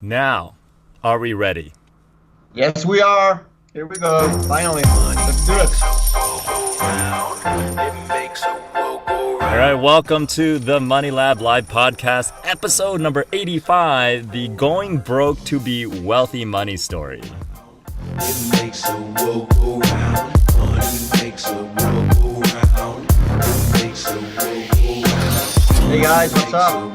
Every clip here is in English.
Now, are we ready? Yes, we are. Here we go. Finally. Let's do it. All right, welcome to the Money Lab Live Podcast, episode number 85, the Going Broke to Be Wealthy Money Story. It makes the world go round. Money makes the world go round. It makes the world go round. Hey guys, what's up?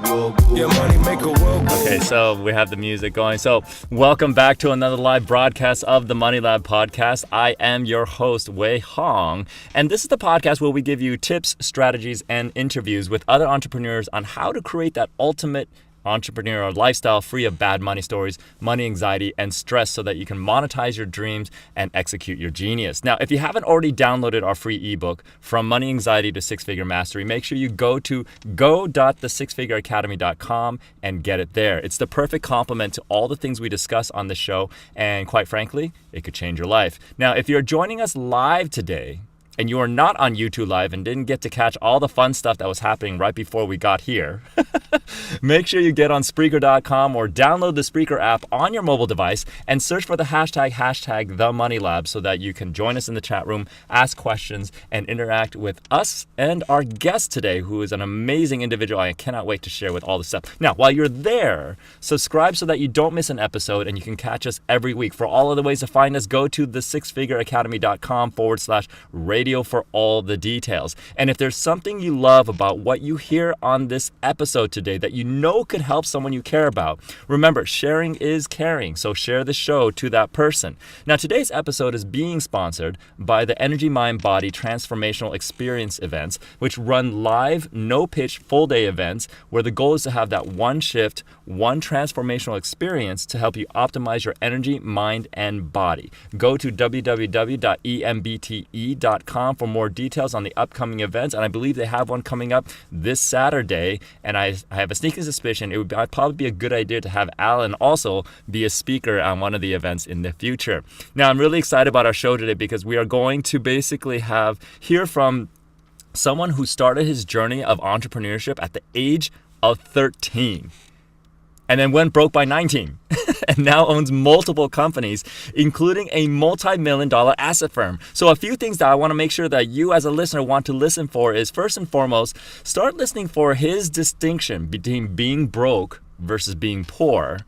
Yeah, money make a world go. Okay, so we have the music going. So welcome back to another live broadcast of the Money Lab Podcast. I am your host, Wei Hong, and this is the podcast where we give you tips, strategies, and interviews with other entrepreneurs on how to create that ultimate entrepreneurial lifestyle free of bad money stories, money anxiety, and stress so that you can monetize your dreams and execute your genius. Now, if you haven't already downloaded our free ebook, From Money Anxiety to Six-Figure Mastery, make sure you go to go.thesixfigureacademy.com and get it there. It's the perfect complement to all the things we discuss on the show, and quite frankly, it could change your life. Now, if you're joining us live today, and you are not on YouTube Live and didn't get to catch all the fun stuff that was happening right before we got here, make sure you get on Spreaker.com or download the Spreaker app on your mobile device and search for the hashtag #TheMoneyLab so that you can join us in the chat room, ask questions, and interact with us and our guest today, who is an amazing individual I cannot wait to share with all the stuff. Now, while you're there, subscribe so that you don't miss an episode and you can catch us every week. For all of the ways to find us, go to thesixfigureacademy.com/radio for all the details. And if there's something you love about what you hear on this episode today that you know could help someone you care about, remember, sharing is caring, so share the show to that person. Now, today's episode is being sponsored by the Energy Mind Body Transformational Experience events, which run live, no-pitch, full-day events where the goal is to have that one shift, one transformational experience to help you optimize your energy, mind, and body. Go to www.embte.com for more details on the upcoming events, and I believe they have one coming up this Saturday, and I have a sneaking suspicion I'd probably be a good idea to have Alan also be a speaker on one of the events in the future. Now, I'm really excited about our show today because we are going to basically hear from someone who started his journey of entrepreneurship at the age of 13 and then went broke by 19 and now owns multiple companies, including a multi-million-dollar asset firm. So a few things that I want to make sure that you as a listener want to listen for is, first and foremost, start listening for his distinction between being broke versus being poor.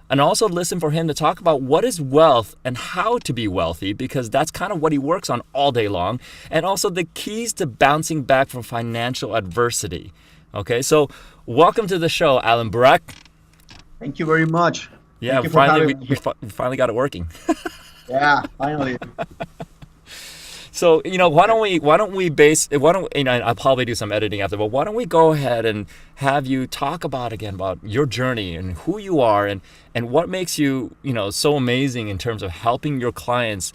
And also listen for him to talk about what is wealth and how to be wealthy, because that's kind of what he works on all day long. And also the keys to bouncing back from financial adversity. Okay, so welcome to the show, Alan Burak. Thank you very much. Yeah, we finally got it working. Yeah, finally. So, why don't we I'll probably do some editing after, but why don't we go ahead and have you talk about your journey and who you are and what makes you, so amazing in terms of helping your clients,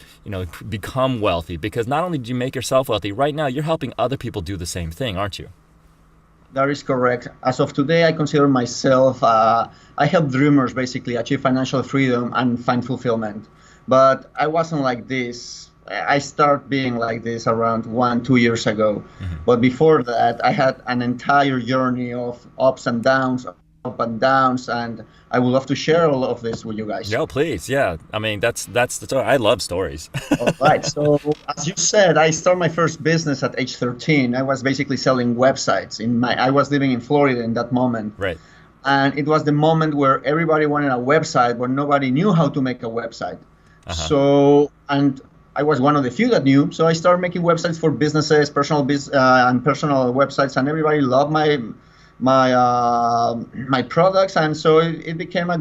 become wealthy, because not only do you make yourself wealthy, right now you're helping other people do the same thing, aren't you? That is correct. As of today, I consider myself, I help dreamers basically achieve financial freedom and find fulfillment. But I wasn't like this. I started being like this around 1-2 years ago. Mm-hmm. But before that, I had an entire journey of ups and downs, and I would love to share all of this with you guys. No, please. Yeah. I mean, that's the story. I love stories. All right. So as you said, I started my first business at age 13. I was basically selling websites. I was living in Florida in that moment. Right. And it was the moment where everybody wanted a website, but nobody knew how to make a website. Uh-huh. And I was one of the few that knew. So I started making websites for businesses, personal websites, and everybody loved my products, and so it became a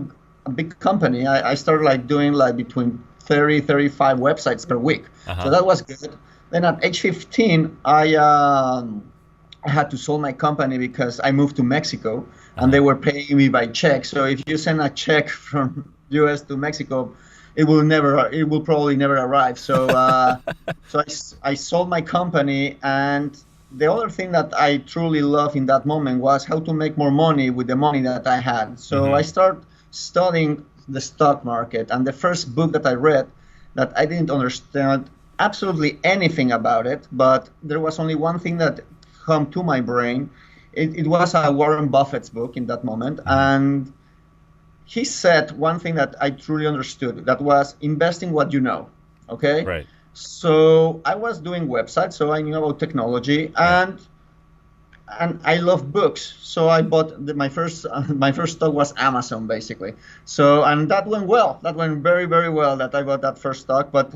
big company. I started doing between 30-35 websites per week. Uh-huh. So that was good. Then at age 15, I had to sell my company because I moved to Mexico, and they were paying me by check. So if you send a check from US to Mexico, it will probably never arrive. So I sold my company, and the other thing that I truly loved in that moment was how to make more money with the money that I had. So mm-hmm. I started studying the stock market, and the first book that I read that I didn't understand absolutely anything about it, but there was only one thing that come to my brain. It was a Warren Buffett's book in that moment, and he said one thing that I truly understood. That was investing what you know. Okay. Right. So I was doing websites, so I knew about technology, and I love books. So I bought my first stock was Amazon, basically. So, and that went well. That went very, very well. That I bought that first stock, but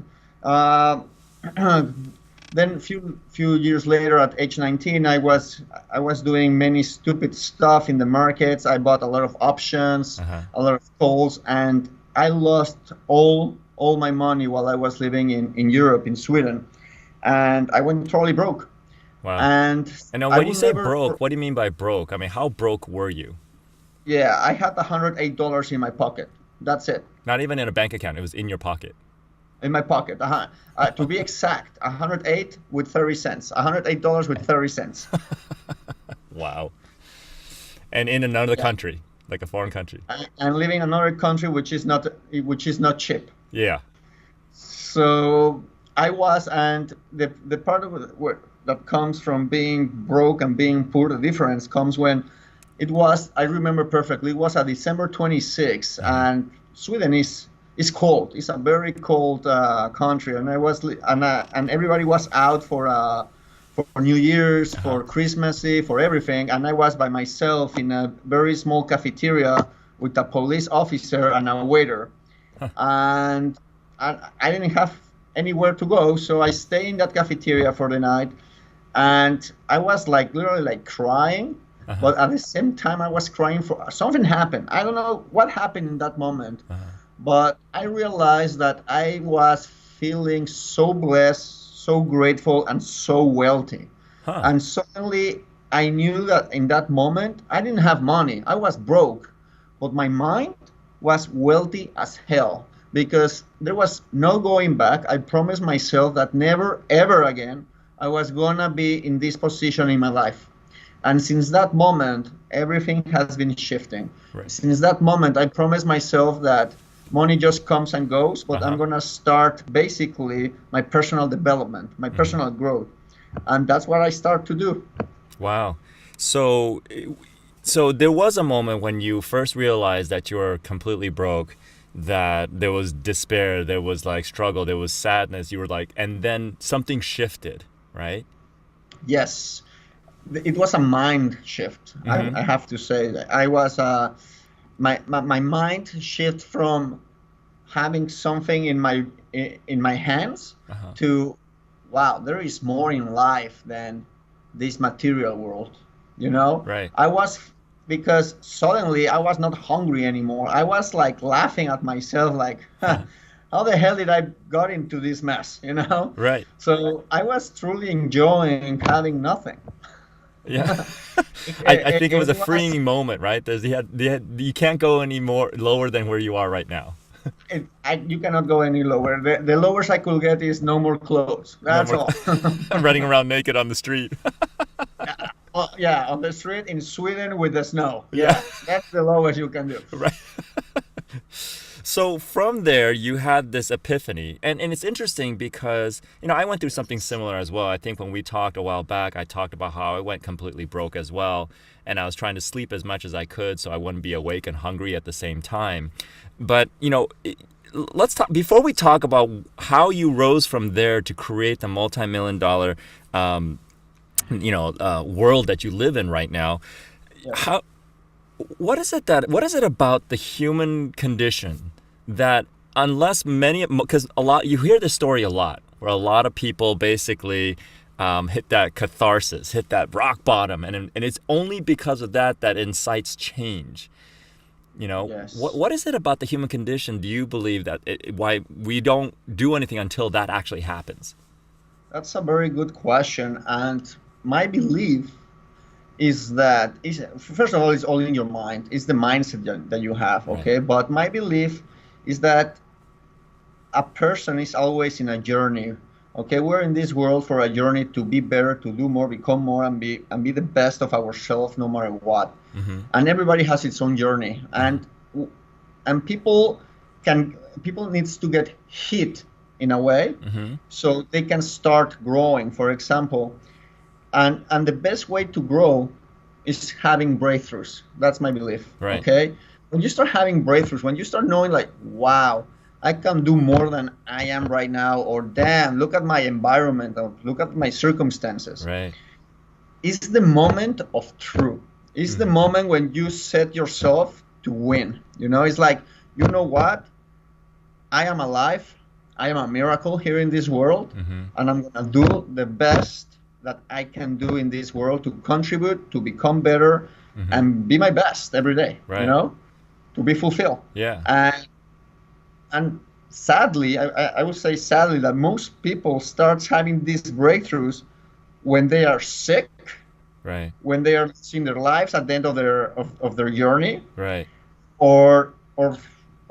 then few years later, at age 19, I was doing many stupid stuff in the markets. I bought a lot of options, a lot of calls, and I lost all my money while I was living in Europe, in Sweden, and I went totally broke. Wow. And now, when you say broke, what do you mean by broke? I mean, how broke were you? Yeah, I had $108 in my pocket. That's it. Not even in a bank account. It was in your pocket. In my pocket. To be exact, 108 with 30 cents. $108 with 30 cents. Wow. And in another country, like a foreign country. And living in another country which is not cheap. Yeah. So I was, and the part of it that comes from being broke and being poor, the difference comes when it was, I remember perfectly, it was a December 26th, and Sweden is cold. It's a very cold country, and and everybody was out for New Year's, for Christmas Eve, for everything, and I was by myself in a very small cafeteria with a police officer and a waiter, and I didn't have anywhere to go, so I stayed in that cafeteria for the night, and I was literally crying, but at the same time I was crying for something happened. I don't know what happened in that moment, but I realized that I was feeling so blessed, so grateful, and so wealthy. And suddenly I knew that in that moment I didn't have money. I was broke, but my mind was wealthy as hell, because there was no going back. I promised myself that never, ever again I was gonna be in this position in my life. And since that moment, everything has been shifting. Right. Since that moment, I promised myself that money just comes and goes, but I'm gonna start basically my personal development, my personal growth. And that's what I start to do. Wow. So there was a moment when you first realized that you were completely broke, that there was despair, there was struggle, there was sadness, you were and then something shifted, right? Yes, it was a mind shift. I have to say that I was my mind shift from having something in my hands to, wow, there is more in life than this material world, Right. Because suddenly I was not hungry anymore. I was laughing at myself, how the hell did I got into this mess, Right. So I was truly enjoying having nothing. Yeah. I think it was a freeing moment, right? You can't go any more lower than where you are right now. You cannot go any lower. The lowest I could get is no more clothes. That's all. Running around naked on the street. Yeah, on the street in Sweden with the snow. Yeah, that's the lowest you can do. Right. So from there, you had this epiphany. And it's interesting because, I went through something similar as well. I think when we talked a while back, I talked about how I went completely broke as well. And I was trying to sleep as much as I could so I wouldn't be awake and hungry at the same time. But, let's talk, before we talk about how you rose from there to create the multi-million-dollar world that you live in right now. Yeah. What is it about the human condition that, unless because you hear this story a lot, where a lot of people basically hit that catharsis, hit that rock bottom, and it's only because of that incites change. Yes. What is it about the human condition, do you believe, that why we don't do anything until that actually happens? That's a very good question, and my belief is that, first of all, it's all in your mind. It's the mindset that you have, okay? Right. But my belief is that a person is always in a journey, okay? We're in this world for a journey to be better, to do more, become more, and be the best of ourselves, no matter what. And everybody has its own journey, and people needs to get hit in a way, so they can start growing. For example. And the best way to grow is having breakthroughs. That's my belief. Right. Okay. when you start having breakthroughs, when you start knowing like, wow, I can do more than I am right now, or damn, look at my environment, or look at my circumstances. Right. It's the moment of truth. It's the moment when you set yourself to win. You know, it's like, you know what? I am alive. I am a miracle here in this world, and I'm gonna do the best that I can do in this world to contribute, to become better, and be my best every day. Right. You know, to be fulfilled. Yeah. And sadly, I would say sadly that most people start having these breakthroughs when they are sick, Right. when they are seeing their lives at the end of their journey, Right. or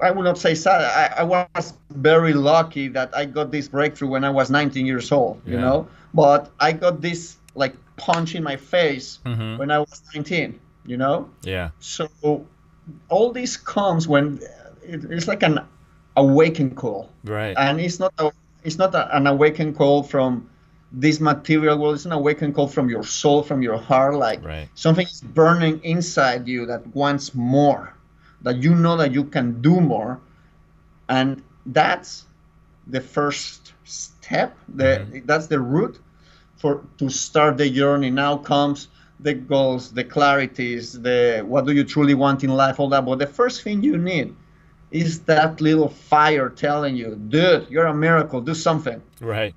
I would not say sad. I was very lucky that I got this breakthrough when I was 19 years old, you know, but I got this like punch in my face when I was 19, you know? Yeah. So all this comes when it's like an awaken call. Right. And it's not an awaken call from this material world. It's an awaken call from your soul, from your heart, like something is burning inside you that wants more, that you know that you can do more. And that's the first step. That's the route to start the journey. Now comes the goals, the clarities, the what do you truly want in life, all that. But the first thing you need is that little fire telling you, dude, you're a miracle, do something. Right.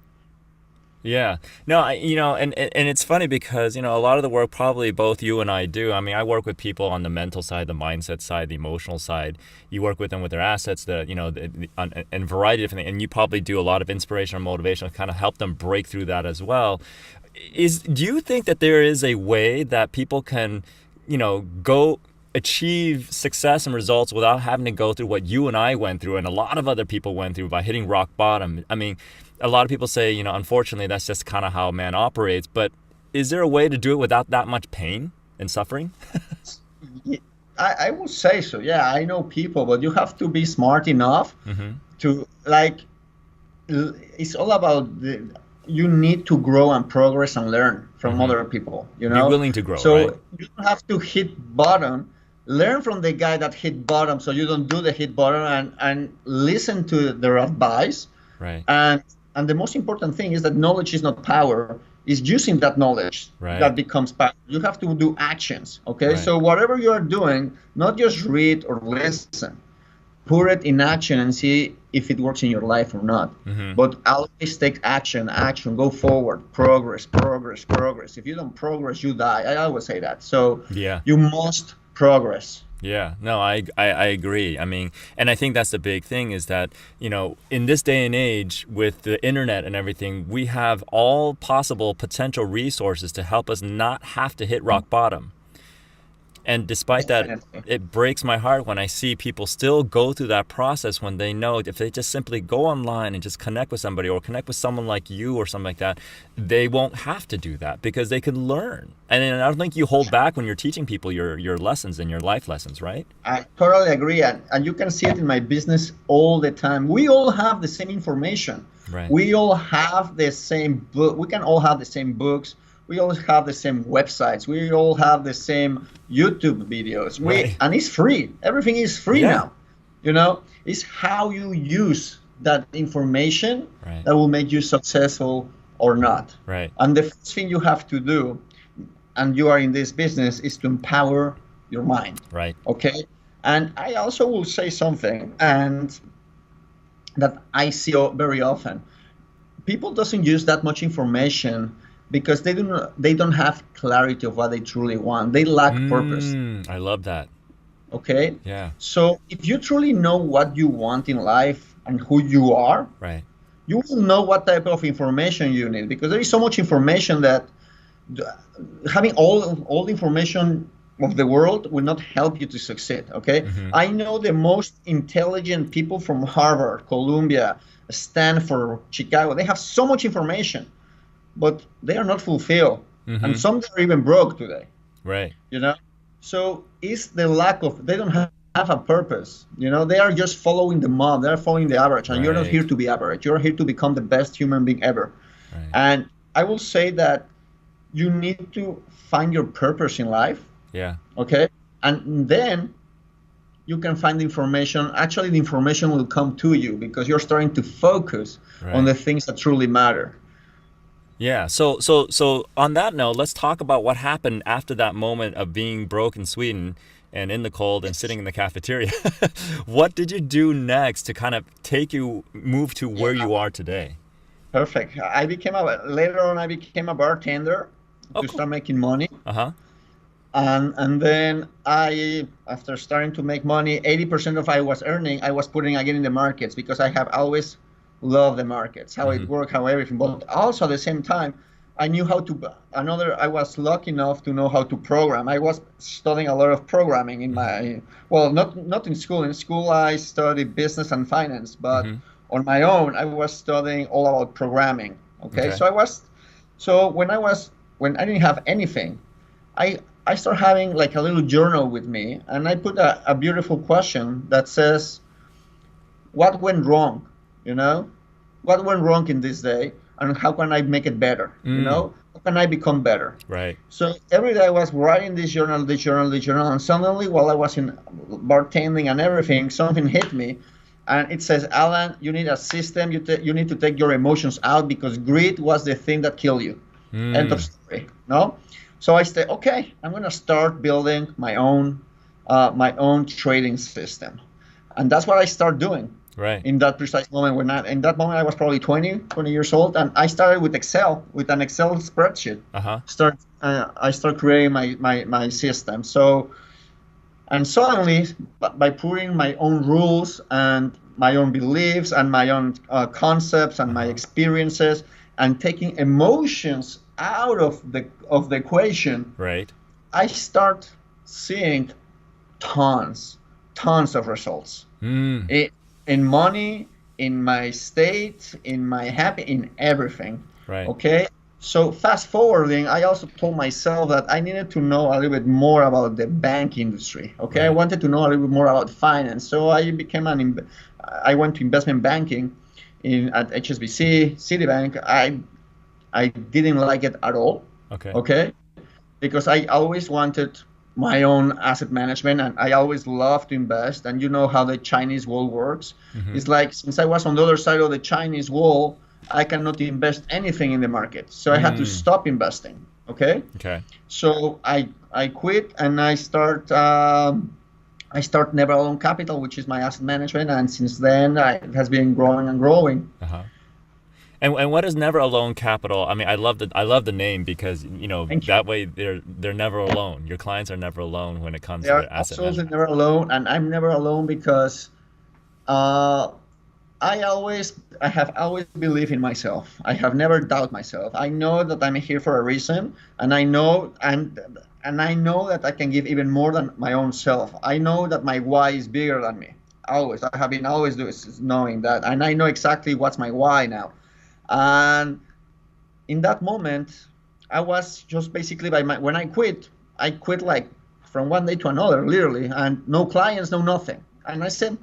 Yeah. No, and it's funny because, a lot of the work probably both you and I do. I mean, I work with people on the mental side, the mindset side, the emotional side. You work with them with their assets, and a variety of different things. And you probably do a lot of inspiration and motivation to kind of help them break through that as well. Do you think that there is a way that people can, go achieve success and results without having to go through what you and I went through and a lot of other people went through by hitting rock bottom? I mean, a lot of people say, unfortunately, that's just kind of how man operates. But is there a way to do it without that much pain and suffering? I would say so. Yeah, I know people, but you have to be smart enough to, it's all about you need to grow and progress and learn from other people, Be willing to grow, so right? You don't have to hit bottom. Learn from the guy that hit bottom so you don't do the hit bottom, and listen to their advice. Right. And the most important thing is that knowledge is not power. It's using that knowledge that becomes power. You have to do actions, okay? Right. So whatever you are doing, not just read or listen. Put it in action and see if it works in your life or not. But always take action, go forward, progress. If you don't progress, you die. I always say that. So you must progress. Yeah, no, I agree. I mean, and I think that's the big thing is that, in this day and age with the internet and everything, we have all possible potential resources to help us not have to hit rock bottom. And despite that, it breaks my heart when I see people still go through that process when they know if they just simply go online and just connect with somebody or connect with someone like you or something like that, they won't have to do that because they can learn. And I don't think you hold back when you're teaching people your lessons and your life lessons, right? I totally agree. And you can see it in my business all the time. We all have the same information. Right. We all have the same book. We can all have the same books. We all have the same websites. We all have the same YouTube videos. And it's free. Everything is free now. It's how you use that information that will make you successful or not. Right. And the first thing you have to do, and you are in this business, is to empower your mind. Right. Okay. And I also will say something, and that I see very often. People doesn't use that much information because they don't have clarity of what they truly want. They lack purpose. I love that. Okay? Yeah. So if you truly know what you want in life and who you are, you will know what type of information you need, because there is so much information that having all the information of the world will not help you to succeed, okay? I know the most intelligent people from Harvard, Columbia, Stanford, Chicago. They have so much information, but they are not fulfilled. And some are even broke today. Right. So it's the lack of, they don't have a purpose. They are just following the mob. They're following the average. And you're not here to be average. You're here to become the best human being ever. Right. And I will say that you need to find your purpose in life. Yeah. Okay. And then you can find information. Actually, the information will come to you because you're starting to focus on the things that truly matter. Yeah. So on that note, let's talk about what happened after that moment of being broke in Sweden and in the cold and sitting in the cafeteria. What did you do next to kind of move to where you are today? Perfect. Later on, I became a bartender Oh, to cool. start making money. Uh-huh. And then after starting to make money, 80% of I was earning, I was putting again in the markets because I have always loved the markets, how it worked, how everything. But also at the same time, I knew how to, I was lucky enough to know how to program. I was studying a lot of programming in not in school. In school, I studied business and finance, but on my own, I was studying all about programming. Okay. So when I didn't have anything, I start having like a little journal with me, and I put a beautiful question that says, what went wrong? What went wrong in this day, and how can I make it better? How can I become better? Right. So every day I was writing this journal, and suddenly while I was in bartending and everything, something hit me, and it says, Alan, you need a system. You need to take your emotions out because greed was the thing that killed you. End of story. No. So I say, okay, I'm going to start building my own trading system. And that's what I start doing in that precise moment. In that moment, I was probably 20 years old. And I started with an Excel spreadsheet. I start creating my system. So, and suddenly, by putting my own rules and my own beliefs and my own concepts and my experiences and taking emotions out of the equation, I start seeing tons of results in money, in my state, in my happy, in everything. Okay. So fast forwarding, I also told myself that I needed to know a little bit more about the bank industry. Okay. I wanted to know a little bit more about finance. So I went to investment banking at HSBC, Citibank. I didn't like it at all. Okay. Because I always wanted my own asset management, and I always loved to invest. And you know how the Chinese wall works. It's like, since I was on the other side of the Chinese wall, I cannot invest anything in the market. So I had to stop investing. Okay. So I quit, and I start Never Alone Capital, which is my asset management. And since then, it has been growing and growing. And what is Never Alone Capital? I mean, I love the name because that way they're never alone. Your clients are never alone when it comes to their asset management. Absolutely never alone, and I'm never alone because I have always believed in myself. I have never doubted myself. I know that I'm here for a reason, and I know that I can give even more than my own self. I know that my why is bigger than me. Always, I have been always knowing that, and I know exactly what's my why now. And in that moment, I was just basically when I quit like from one day to another, literally, and no clients, no nothing. And I said,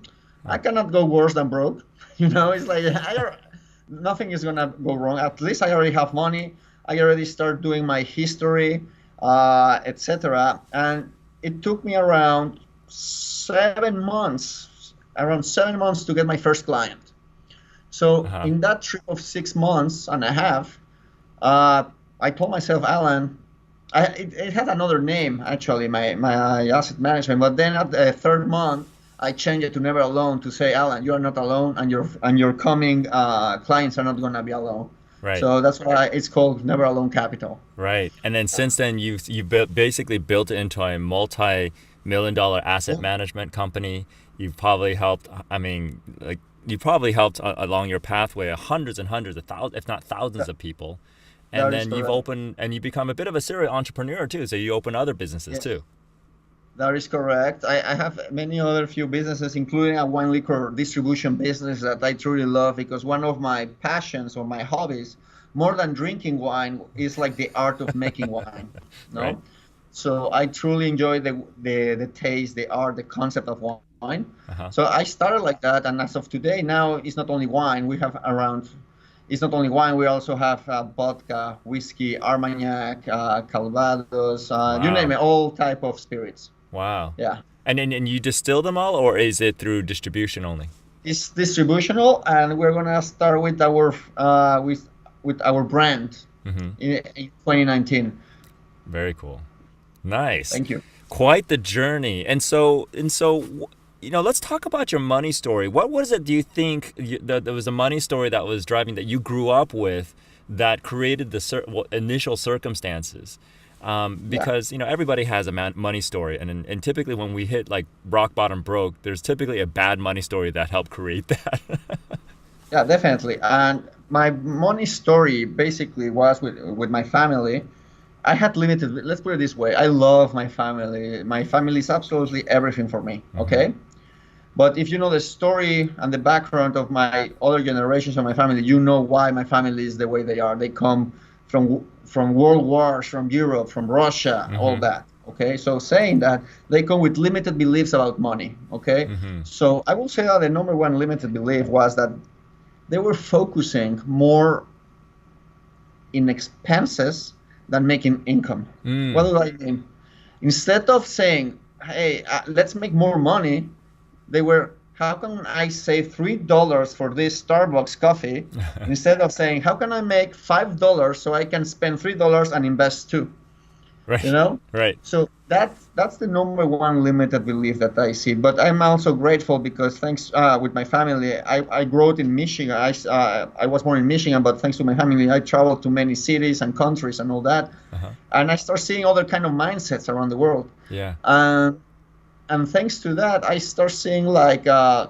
I cannot go worse than broke. It's like nothing is gonna go wrong. At least I already have money. I already start doing my history, etc. And it took me around 7 months to get my first client. So in that trip of 6 months and a half, I told myself, Alan, it had another name actually, my asset management. But then at the third month, I changed it to Never Alone to say, Alan, you are not alone, and your coming clients are not going to be alone. So that's why it's called Never Alone Capital. And then since then, you've basically built it into a multi-million-dollar asset management company. You've probably helped. You probably helped along your pathway hundreds and hundreds of thousands, if not thousands of people. And then you've opened, and you become a bit of a serial entrepreneur too. So you open other businesses too. That is correct. I have many other few businesses, including a wine liquor distribution business that I truly love, because one of my passions or my hobbies, more than drinking wine, is like the art of making wine. So I truly enjoy the taste, the art, the concept of wine. So I started like that, and as of today, now it's not only wine. We also have vodka, whiskey, Armagnac, Calvados, you name it, all type of spirits. Wow. Yeah. And you distill them all, or is it through distribution only? It's distributional, and we're gonna start with our brand in 2019. Very cool. Nice. Thank you. Quite the journey. Let's talk about your money story. What was it, do you think, that there was a money story that was driving, that you grew up with, that created the initial circumstances? Because everybody has a money story, and typically when we hit like rock bottom broke, there's typically a bad money story that helped create that. Yeah, definitely. And my money story basically was with my family. I had limited. Let's put it this way: I love my family. My family is absolutely everything for me. Okay. But if you know the story and the background of my other generations of my family, you know why my family is the way they are. They come from world wars, from Europe, from Russia, all that. Okay, so saying that, they come with limited beliefs about money. Okay, so I will say that the number one limited belief was that they were focusing more in expenses than making income. What do I mean? Instead of saying, hey, let's make more money, they were, how can I save $3 for this Starbucks coffee instead of saying, how can I make $5 so I can spend $3 and invest $2? Right. Right. So that's the number one limited belief that I see. But I'm also grateful because thanks with my family, I grew up in Michigan. I was born in Michigan, but thanks to my family, I traveled to many cities and countries and all that, and I start seeing other kind of mindsets around the world. Yeah. And thanks to that, I start seeing I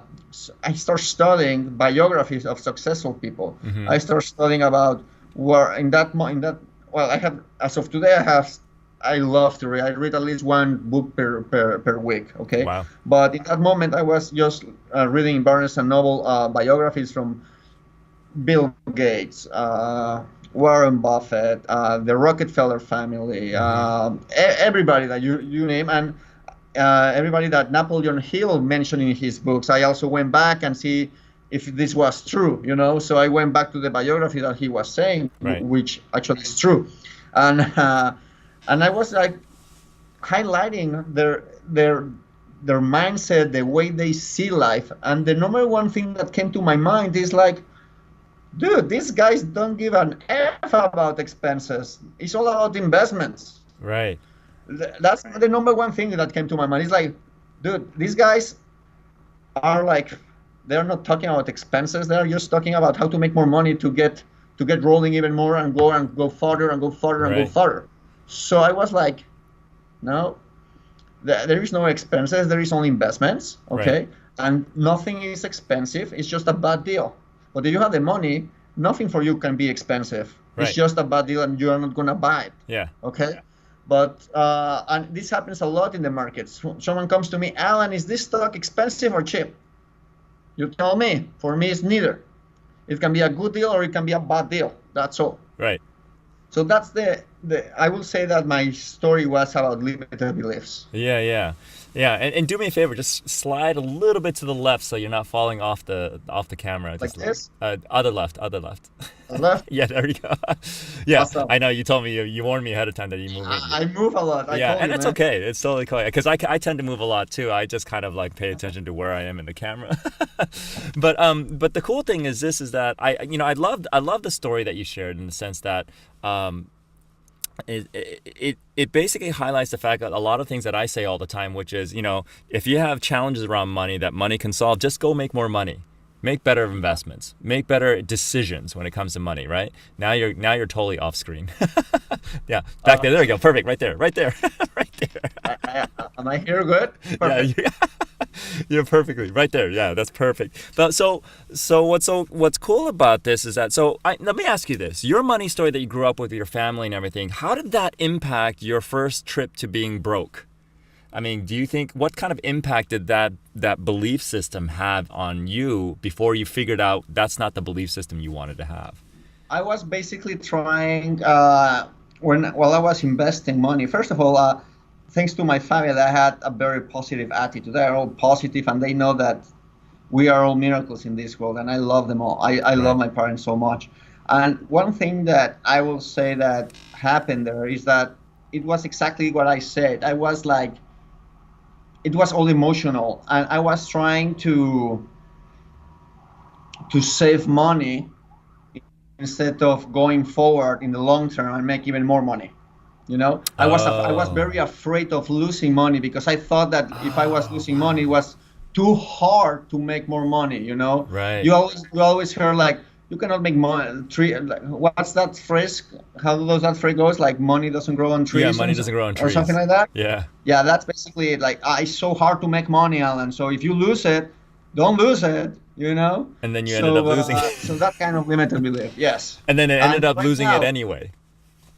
start studying biographies of successful people. I start studying about where I have, as of today, I love to read. I read at least one book per week. Okay. Wow. But in that moment, I was just reading Barnes and Noble biographies from Bill Gates, Warren Buffett, the Rockefeller family, everybody that you name, and everybody that Napoleon Hill mentioned in his books. I also went back and see if this was true, So I went back to the biography that he was saying, which actually is true, and I was like highlighting their mindset, the way they see life, and the number one thing that came to my mind is like, dude, these guys don't give an F about expenses. It's all about investments. Right. That's the number one thing that came to my mind. It's like, dude, these guys are like, they're not talking about expenses. They're just talking about how to make more money to get rolling even more and go further and go further and go further. So I was like, no, there is no expenses. There is only investments. Okay. Right. And nothing is expensive. It's just a bad deal. But if you have the money, nothing for you can be expensive. Right. It's just a bad deal and you are not going to buy it. Yeah. Okay. But and this happens a lot in the markets. Someone comes to me, Alan, is this stock expensive or cheap? You tell me. For me, it's neither. It can be a good deal or it can be a bad deal. That's all. Right. So that's I will say that my story was about limited beliefs. Yeah. And do me a favor, just slide a little bit to the left so you're not falling off the camera. Like this? Other left. Left? Yeah, there you go. Yeah, awesome. I know you told me, you warned me ahead of time that you move. I move a lot. And it's okay. It's totally cool. Because I tend to move a lot too. I just kind of like pay attention to where I am in the camera. But the cool thing is that I love the story that you shared in the sense that it basically highlights the fact that a lot of things that I say all the time, which is, if you have challenges around money that money can solve, just go make more money. Make better investments. Make better decisions when it comes to money, right? Now you're totally off screen. Yeah, back there. There we go. Perfect. Right there. Right there. Am I here good? Perfect. Yeah, you're perfectly right there. Yeah, that's perfect. But so what's cool about this is that let me ask you this: your money story that you grew up with your family and everything, how did that impact your first trip to being broke? I mean, do you think, what kind of impact did that belief system have on you before you figured out that's not the belief system you wanted to have? I was basically trying, while I was investing money, first of all, thanks to my family, I had a very positive attitude. They're all positive and they know that we are all miracles in this world, and I love them all. I love my parents so much. And one thing that I will say that happened there is that it was exactly what I said. I was like, it was all emotional, and I was trying to save money instead of going forward in the long term and make even more money. You know, I was very afraid of losing money because I thought that if I was losing money, it was too hard to make more money. You know, Right. you always hear like you cannot make money. Like, what's that phrase? How does that phrase goes? Like money doesn't grow on trees. Yeah, money doesn't grow on or trees. something like that. Yeah. Yeah, that's basically it. Like it's so hard to make money, Alan. So if you lose it, don't lose it. You know. And then you ended up losing it. So that kind of limited belief. Yes. And then it ended up right losing now- it anyway.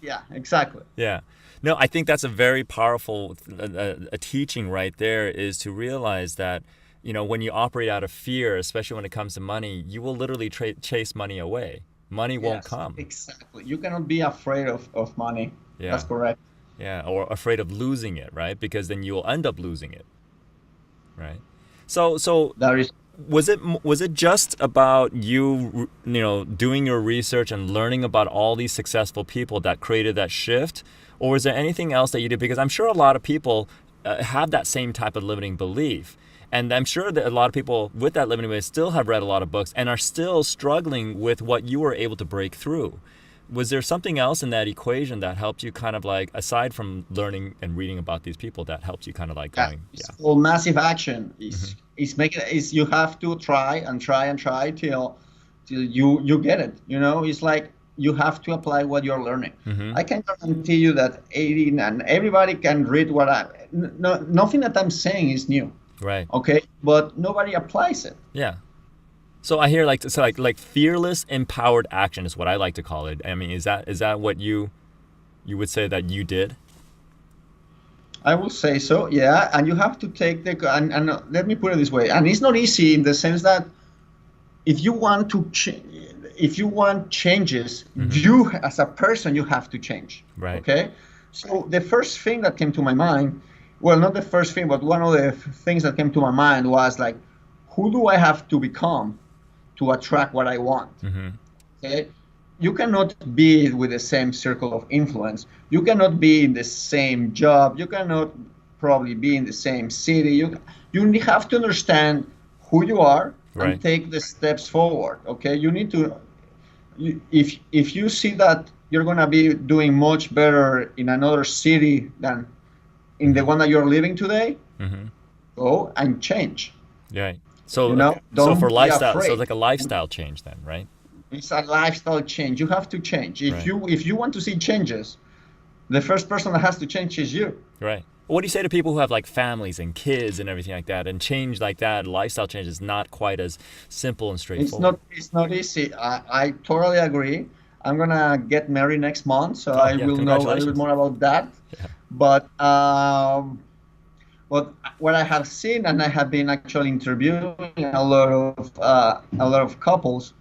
Yeah, exactly. Yeah. No, I think that's a very powerful a teaching right there, is to realize that, you know, when you operate out of fear, especially when it comes to money, you will literally chase money away. Money won't Yes, come. Exactly. You cannot be afraid of money. Yeah. That's correct. Yeah, or afraid of losing it, right? Because then you will end up losing it. Right? So That is was it just about you know, doing your research and learning about all these successful people that created that shift, or is there anything else that you did? Because I'm sure a lot of people have that same type of limiting belief, and I'm sure that a lot of people with that limiting belief still have read a lot of books and are still struggling with what you were able to break through. Was there something else in that equation that helped you kind of like, aside from learning and reading about these people, that helped you kind of like going, it's called massive action. Is you have to try and try and try till you get it. You know, it's like you have to apply what you're learning. I can guarantee you that 80 and everybody can read what nothing that I'm saying is new. Right. Okay, but nobody applies it. Yeah. So I hear like fearless, empowered action is what I like to call it. I mean, is that what you would say that you did? I will say so, yeah. And you have to take and let me put it this way. And it's not easy in the sense that if you want changes, you as a person, you have to change. Right. Okay. So the first thing that came to my mind, well, not the first thing, but one of the things that came to my mind was like, who do I have to become to attract what I want? Okay. You cannot be with the same circle of influence. You cannot be in the same job. You cannot probably be in the same city. You have to understand who you are and take the steps forward. Okay, you need to. If you see that you're gonna be doing much better in another city than in the one that you're living today, go and change. Right. So You know, so don't for be lifestyle, so afraid. it's like a lifestyle change then, right? It's a lifestyle change. You have to change. If you want to see changes, the first person that has to change is you. Right. What do you say to people who have like families and kids and everything like that, and change like that, lifestyle change is not quite as simple and straightforward? It's not easy. I totally agree. I'm gonna get married next month, so I will know a little bit more about that. Yeah. But what I have seen, and I have been actually interviewing a lot of couples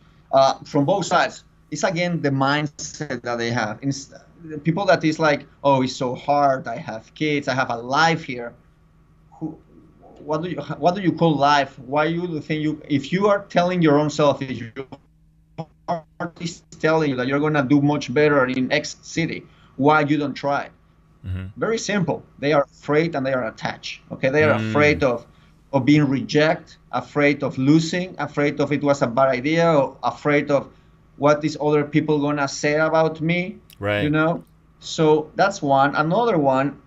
from both sides. It's again the mindset that they have. The people that is like, oh, it's so hard. I have kids. I have a life here. What do you call life? Why you think if you are telling your own self, if your heart is telling you that you're gonna do much better in X city, why you don't try? Very simple. They are afraid and they are attached. Okay, they are afraid of being rejected, afraid of losing, afraid of it was a bad idea, or afraid of what is other people gonna say about me. Right. You know. So that's one. Another one.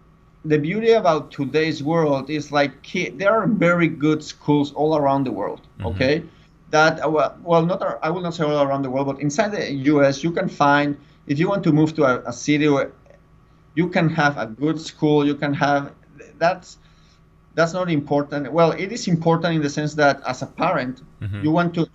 The beauty about today's world is like there are very good schools all around the world. Okay. That I will not say all around the world, but inside the U.S. you can find, if you want to move to a city where you can have a good school, you can have that's not important. Well, it is important in the sense that as a parent, you want to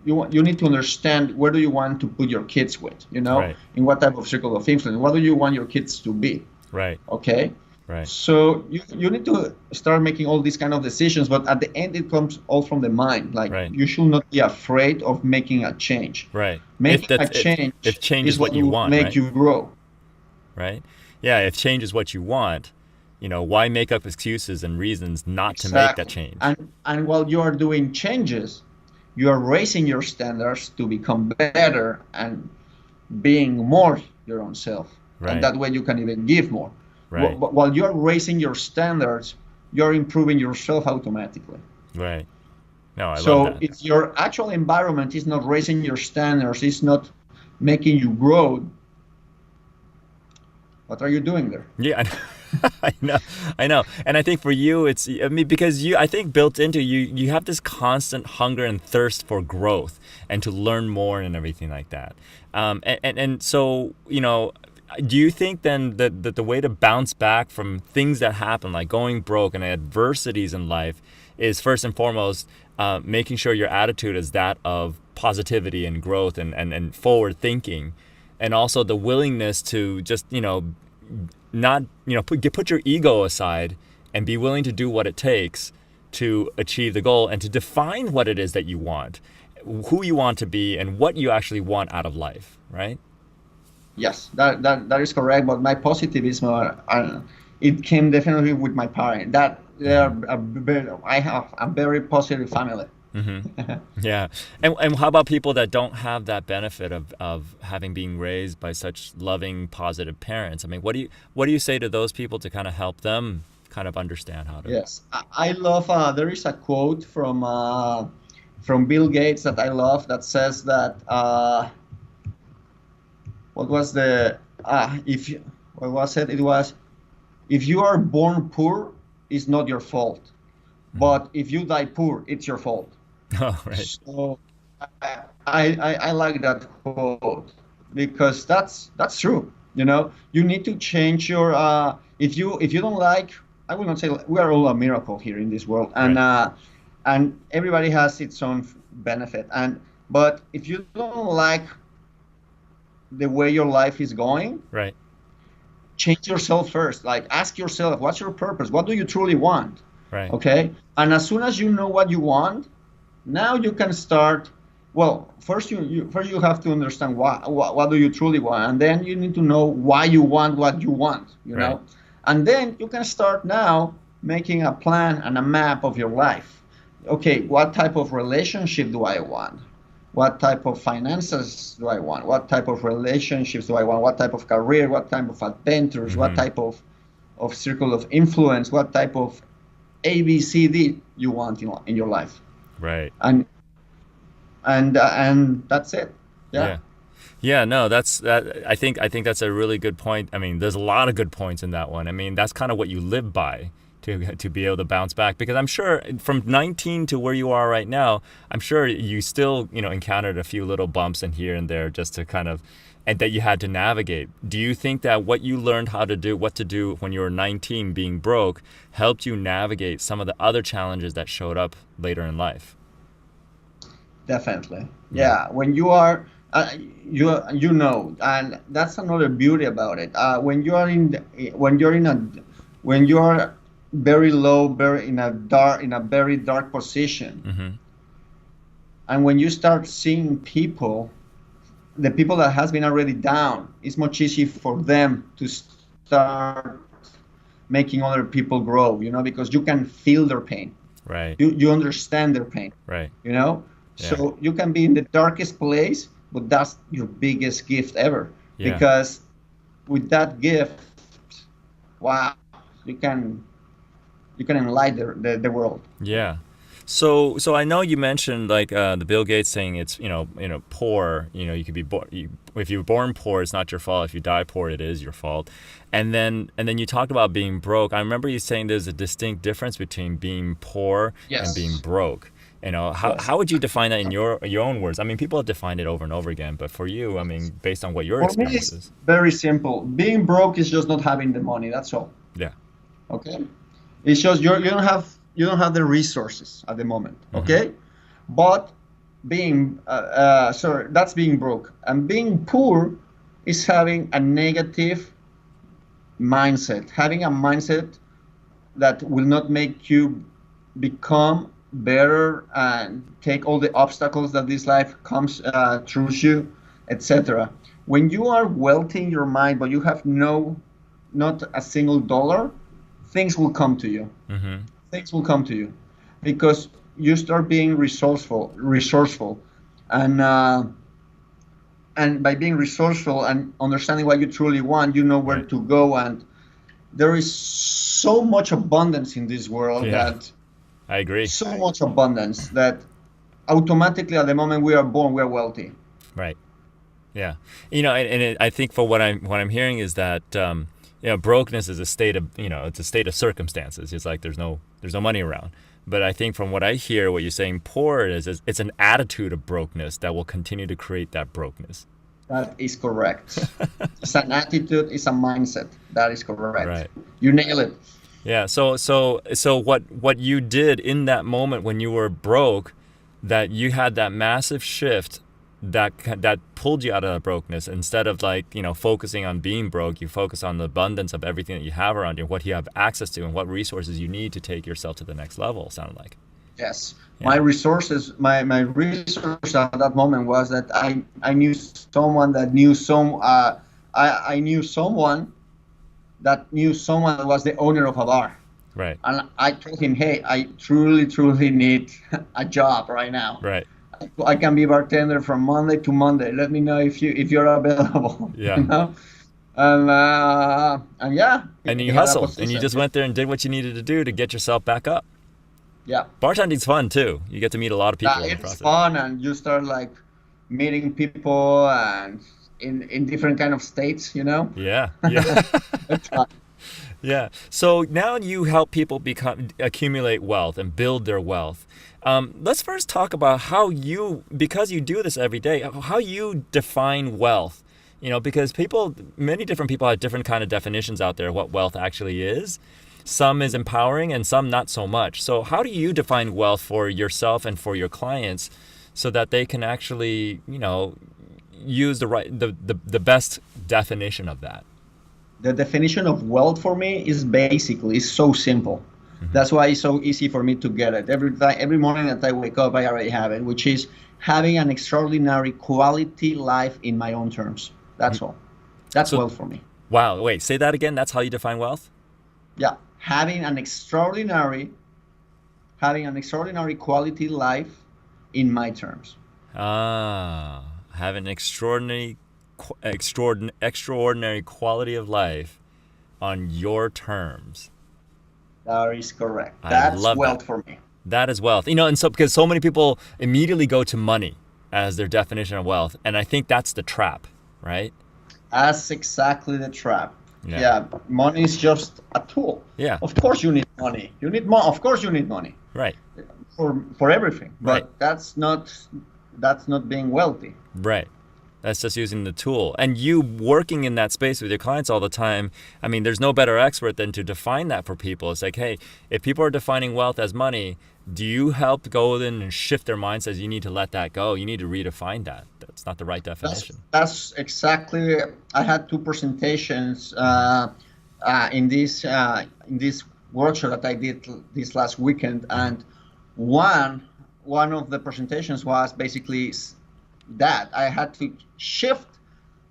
you need to understand where do you want to put your kids with, you know, in what type of circle of influence. What do you want your kids to be? Right. Okay. Right. So you need to start making all these kind of decisions, but at the end it comes all from the mind. Like you should not be afraid of making a change. Right. Making a change if change is what you will want, make you grow. Right. Yeah. If change is what you want, you know, why make up excuses and reasons not to make that change? And while you are doing changes, you are raising your standards to become better and being more your own self. Right. And that way you can even give more. Right. While you're raising your standards, you're improving yourself automatically. Right. No, I love So that. if your actual environment is not raising your standards, is not making you grow, what are you doing there? Yeah, I know, I know, and I think for you, I mean, because I think built into you, you have this constant hunger and thirst for growth and to learn more and everything like that. And so, do you think then that the way to bounce back from things that happen, like going broke and adversities in life, is first and foremost making sure your attitude is that of positivity and growth and forward thinking, and also the willingness to just not put your ego aside and be willing to do what it takes to achieve the goal and to define what it is that you want, who you want to be, and what you actually want out of life, right? Yes, that is correct. But my positivism, it came definitely with my parents. I have a very positive family. Mm-hmm. Yeah. And how about people that don't have that benefit of having been raised by such loving, positive parents? I mean, what do you say to those people to kind of help them kind of understand how to? Yes, I love. There is a quote from Bill Gates that I love that says that. What was the what was it? It was, if you are born poor, it's not your fault, but if you die poor, it's your fault. Oh, right. So I like that quote because that's true. You need to change your if you don't like. I will not say we are all a miracle here in this world, and Right. And everybody has its own benefit. But if you don't like the way your life is going, Right. change yourself first. Like, ask yourself, what's your purpose? What do you truly want? Right. Okay. And as soon as you know what you want, now you can start. Well, first you have to understand what do you truly want, and then you need to know why you want what you want. Right. And then you can start now making a plan and a map of your life. Okay, what type of relationship do I want? What type of finances do I want? What type of relationships do I want? What type of career? What type of adventures? Mm-hmm. What type of circle of influence? What type of ABCD you want in your life? Right. And that's it. Yeah. Yeah, no, I think that's a really good point. I mean, there's a lot of good points in that one. I mean, that's kind of what you live by to be able to bounce back, because I'm sure from 19 to where you are right now, I'm sure you still, encountered a few little bumps in here and there just to kind of, and that you had to navigate. Do you think that what you learned what to do when you were 19 being broke helped you navigate some of the other challenges that showed up later in life? Definitely. Yeah. When you are, and that's another beauty about it. When you are very low, in a very dark position, Mm-hmm. and when you start seeing the people that has been already down, it's much easier for them to start making other people grow. Because you can feel their pain. Right. You understand their pain. Right. Yeah. So you can be in the darkest place, but that's your biggest gift ever. Yeah. Because with that gift, wow, you can enlighten the world. Yeah. So I know you mentioned like the Bill Gates saying it's poor. You could be if you're born poor, it's not your fault. If you die poor, it is your fault. And then you talked about being broke. I remember you saying there's a distinct difference between being poor and being broke. How would you define that in your own words? I mean, people have defined it over and over again, but for you, I mean, based on what your experience is. Very simple. Being broke is just not having the money. That's all. Yeah. Okay. It's just you don't have the resources at the moment. Okay. Mm-hmm. But being that's being broke, and being poor is having a negative mindset, having a mindset that will not make you become better and take all the obstacles that this life comes through you, etc. When you are wealthy in your mind, but you have not a single dollar, things will come to you. Mm-hmm. Things will come to you because you start being resourceful, and by being resourceful and understanding what you truly want, you know where to go, and there is so much abundance in this world Yeah. that I agree. so much abundance that automatically at the moment we are born, we are wealthy. Right. Yeah. I think for what I'm hearing is that brokenness is a state of it's a state of circumstances. It's like there's no money around. But I think from what I hear, what you're saying, poor is it's an attitude of brokenness that will continue to create that brokenness. That is correct. It's an attitude, it's a mindset. That is correct. Right. You nail it. Yeah. So what you did in that moment when you were broke, that you had that massive shift that pulled you out of that brokenness. Instead of focusing on being broke, you focus on the abundance of everything that you have around you, what you have access to, and what resources you need to take yourself to the next level. Sounded like. Yes. Yeah. My resources, my resource at that moment was that I knew someone that knew I knew someone that was the owner of a bar. Right. And I told him, hey, I truly need a job right now. Right. I can be bartender from Monday to Monday. Let me know if you're available. Yeah. You know? And yeah. And you hustled, and you just went there and did what you needed to do to get yourself back up. Yeah. Bartending's fun too. You get to meet a lot of people in the It's process. fun, and you start meeting people and in different kind of states, you know. Yeah. Yeah. It's fun. Yeah. So now you help people accumulate wealth and build their wealth. Let's first talk about because you do this every day, how you define wealth. Because many different people have different kind of definitions out there of what wealth actually is. Some is empowering and some not so much. So how do you define wealth for yourself and for your clients so that they can actually, use the best definition of that? The definition of wealth for me is basically so simple. Mm-hmm. That's why it's so easy for me to get it. Every morning that I wake up, I already have it, which is having an extraordinary quality life in my own terms. That's all. That's wealth for me. Wow. Wait, say that again. That's how you define wealth? Yeah. Having an extraordinary quality life in my terms. Have an extraordinary quality of life on your terms. That is correct. I That's love wealth that. for me. That is wealth. And so because so many people immediately go to money as their definition of wealth, and I think that's the trap, right? That's exactly the trap. Yeah. Yeah, money is just a tool. Yeah. Of course you need money. Of course you need money. Right. For everything. But Right. that's not being wealthy. Right. That's just using the tool. And you working in that space with your clients all the time, I mean, there's no better expert than to define that for people. It's like, hey, if people are defining wealth as money, do you help go in and shift their mind? Says you need to let that go. You need to redefine that. That's not the right definition. That's exactly. I had two presentations in this workshop that I did this last weekend, and one of the presentations was basically that I had to shift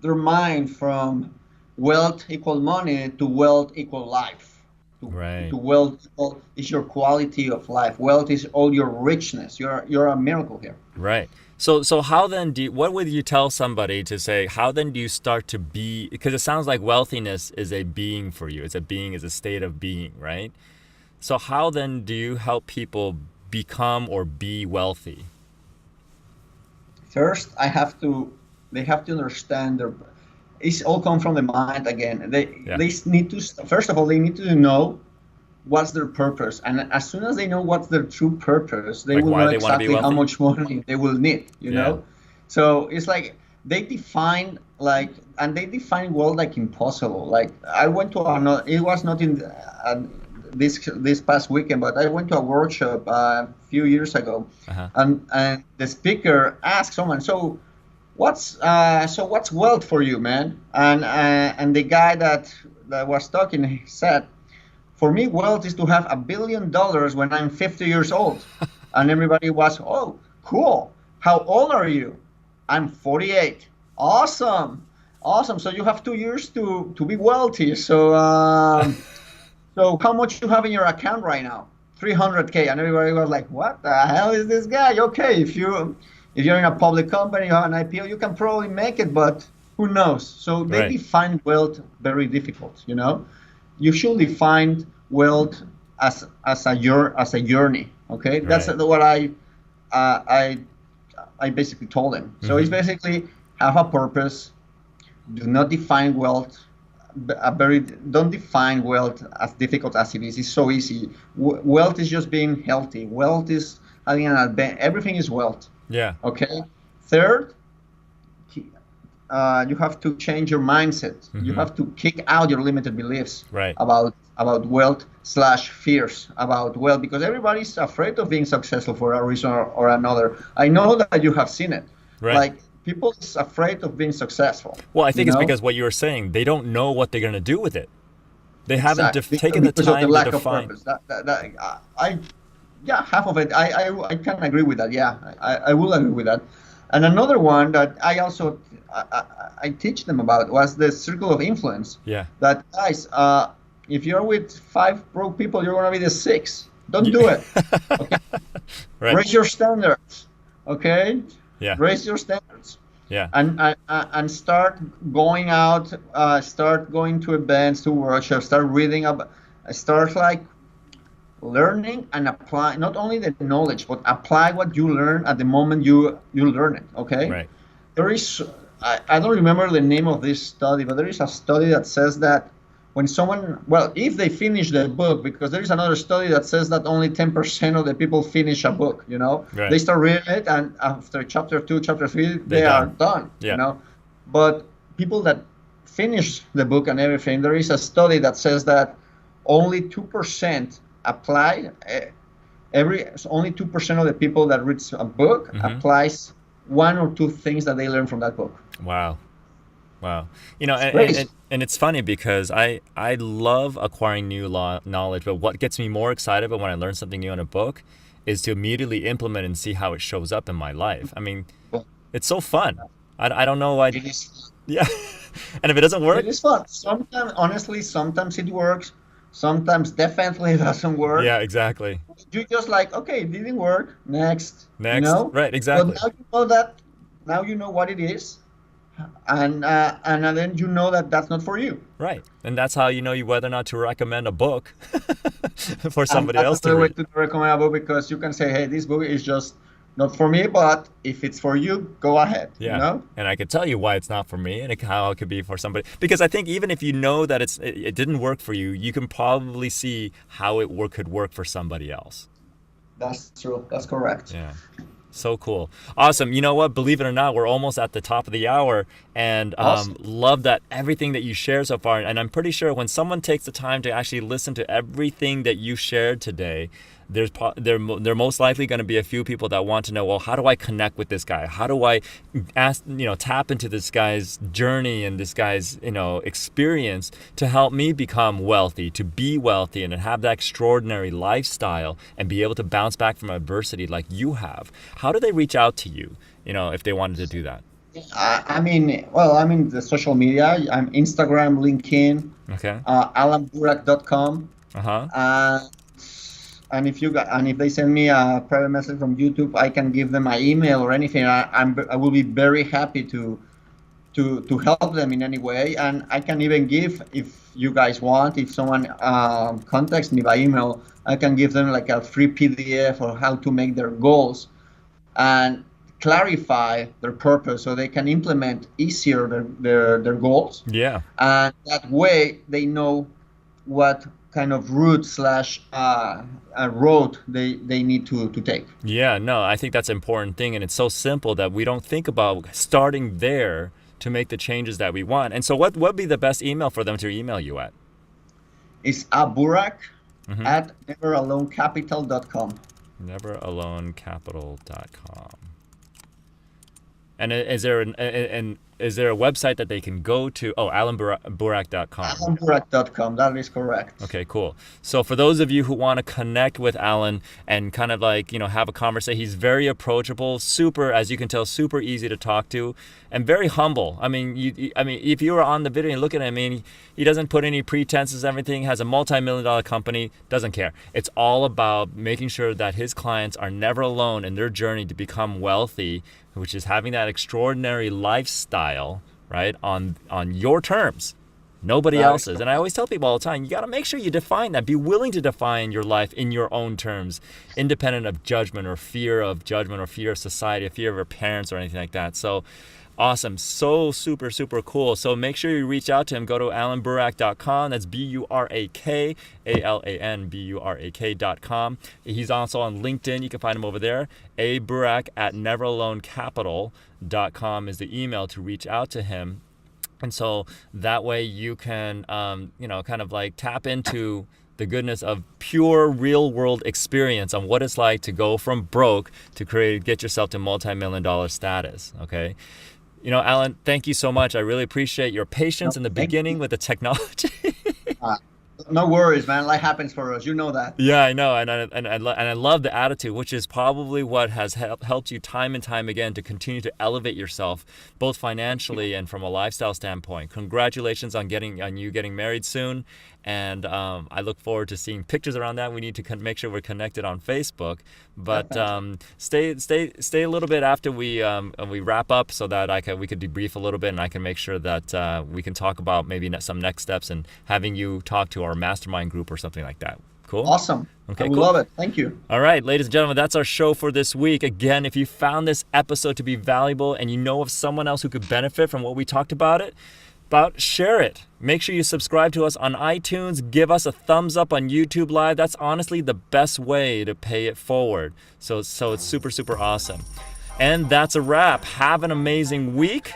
their mind from wealth equal money to wealth equal life. Right. To wealth is your quality of life. Wealth is all your richness. You're a miracle here. Right. So how then what would you tell somebody to say, how then do you start to be, because it sounds like wealthiness is a being for you. It's a state of being, right? So how then do you help people become or be wealthy? First, they have to understand it's all come from the mind again. They need to, first of all, they need to know what's their purpose. And as soon as they know what's their true purpose, they will know exactly how much money they will need, you know? So it's like they define wealth like impossible. Like I went to it was not in this past weekend, but I went to a workshop a few years ago, and the speaker asked someone, so what's wealth for you, man? And the guy that was talking, he said, for me, wealth is to have $1 billion when I'm 50 years old. And everybody was, oh, cool. How old are you? I'm 48. Awesome. So you have 2 years to be wealthy. So how much you have in your account right now? 300K. And everybody was like, what the hell is this guy? Okay, if you're in a public company, you have an IPO, you can probably make it, but who knows? So they define wealth very difficult, you know? you should define wealth as a journey. Okay, that's Right. what uh, I I basically told them. So it's basically have a purpose. Do not define wealth. Don't define wealth as difficult as it is. It's so easy. Wealth is just being healthy. Wealth is having an advantage. Everything is wealth. Yeah. Okay. Third, you have to change your mindset. You have to kick out your limited beliefs Right. about wealth slash fears about wealth, because everybody's afraid of being successful for a reason or another. I know that you have seen it. Right. Like people is afraid of being successful. Well, I think you it's know? because what you were saying, they don't know what they're going to do with it. They haven't Exactly. taken the Because of time lack to of define. purpose. Yeah, half of it. I can agree with that. Yeah, I will agree with that. And another one that I teach them about was the circle of influence. Yeah. That guys, if you're with 5 broke people, you're gonna be the 6th. Don't do it. Okay? Right. Raise your standards. Okay. Yeah. Raise your standards. Yeah. And start going out, start going to events, to workshops, start reading about, start like learning and apply not only the knowledge, but apply what you learn at the moment you learn it. Okay. Right. There is, I don't remember the name of this study, but there is a study that says that when someone, well, if they finish the book, because there is another study that says that only 10% of the people finish a book, you know, Right. they start reading it and after chapter 2, chapter 3, they They're are done. done, Yeah. you know, but people that finish the book and everything, there is a study that says that only 2% apply, only 2% of the people that reads a book applies 1 or 2 things that they learn from that book. Wow. Wow. You know, crazy. and it's funny because I love acquiring new knowledge, but what gets me more excited about when I learn something new in a book is to immediately implement and see how it shows up in my life. I mean, it's so fun. I don't know why. It is, Yeah. And if it doesn't work, it is fun. Sometimes, honestly, sometimes it works. Sometimes definitely it doesn't work. yeah, exactly. You just like, okay, it didn't work. Next. Next. You know? Right, exactly. But now you know that. Now you know what it is, and then you know that that's not for you. Right. And that's how you know whether or not to recommend a book for somebody And else that's to the way read. to recommend a book, because you can say, hey, this book is just not for me, but if it's for you, go ahead. Yeah. You know? And I could tell you why it's not for me and how it could be for somebody. Because I think even if you know that it didn't work for you, you can probably see how it could work for somebody else. That's true. That's correct. Yeah. So cool. Awesome. You know what? Believe it or not, we're almost at the top of the hour, and Awesome. love that everything that you shared so far. And I'm pretty sure when someone takes the time to actually listen to everything that you shared today, there most likely going to be a few people that want to know, well, how do I connect with this guy? How do I tap into this guy's journey and this guy's, experience to help me become wealthy, to be wealthy and have that extraordinary lifestyle and be able to bounce back from adversity like you have? How do they reach out to you, if they wanted to do that? I mean, the social media. I'm Instagram, LinkedIn, Okay. alanburak.com. Uh-huh. And if they send me a private message from YouTube, I can give them my email or anything. I will be very happy to help them in any way. And I can even give, if you guys want, if someone contacts me by email, I can give them like a free PDF or how to make their goals and clarify their purpose so they can implement easier their goals. Yeah. And that way they know what kind of route slash road they need to take. Yeah, no, I think that's an important thing. And it's so simple that we don't think about starting there to make the changes that we want. And so what would be the best email for them to email you at? It's Burak at neveralonecapital.com. Neveralonecapital.com. And is there a website that they can go to? Oh, alanburak.com. alanburak.com. That is correct. Okay, cool. So for those of you who want to connect with Alan and kind of like, have a conversation, he's very approachable, super, as you can tell, super easy to talk to, and very humble. I mean, if you were on the video and look at him, he doesn't put any pretenses, everything, has a multi-million-dollar company, doesn't care. It's all about making sure that his clients are never alone in their journey to become wealthy, which is having that extraordinary lifestyle, right, on your terms. Nobody That else is is. And I always tell people all the time, you got to make sure you define that. Be willing to define your life in your own terms, independent of judgment or fear of judgment or fear of society or fear of your parents or anything like that. So awesome. So super, super cool. So make sure you reach out to him. Go to alanburak.com. That's Burak, ALANBURAK.com. He's also on LinkedIn. You can find him over there. Burak at neveralonecapital.com is the email to reach out to him. And so that way you can, kind of like tap into the goodness of pure real world experience on what it's like to go from broke to get yourself to multi-million-dollar status. Okay. Alan, thank you so much. I really appreciate your patience in the beginning with the technology. No worries, man. Life happens for us. You know that. Yeah, I know, and I love the attitude, which is probably what has helped you time and time again to continue to elevate yourself, both financially and from a lifestyle standpoint. Congratulations on you getting married soon, and I look forward to seeing pictures around that. We need to make sure we're connected on Facebook, but stay a little bit after we wrap up so that we could debrief a little bit, and I can make sure that we can talk about maybe some next steps and having you talk to our mastermind group or something like that. Cool? Awesome. Okay, I cool. love it. Thank you. All right, ladies and gentlemen, that's our show for this week. Again, if you found this episode to be valuable and you know of someone else who could benefit from what we talked about, share it. Make sure you subscribe to us on iTunes. Give us a thumbs up on YouTube Live. That's honestly the best way to pay it forward. So it's super, super awesome. And that's a wrap. Have an amazing week.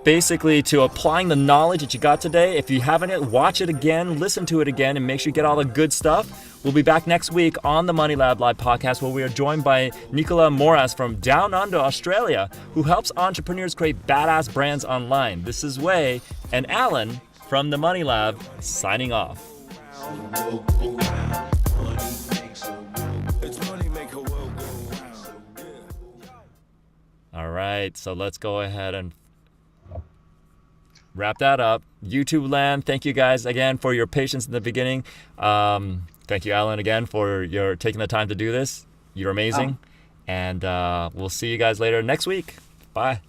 Basically to applying the knowledge that you got today. If you haven't yet, watch it again, listen to it again, and make sure you get all the good stuff. We'll be back next week on the Money Lab Live podcast, where we are joined by Nicola Moras from Down Under, Australia, who helps entrepreneurs create badass brands online. This is Wei and Alan from the Money Lab signing off. All right, so let's go ahead and wrap that up. YouTube land, thank you guys again for your patience in the beginning. Thank you, Alan, again for your taking the time to do this. You're amazing. And we'll see you guys later next week. Bye.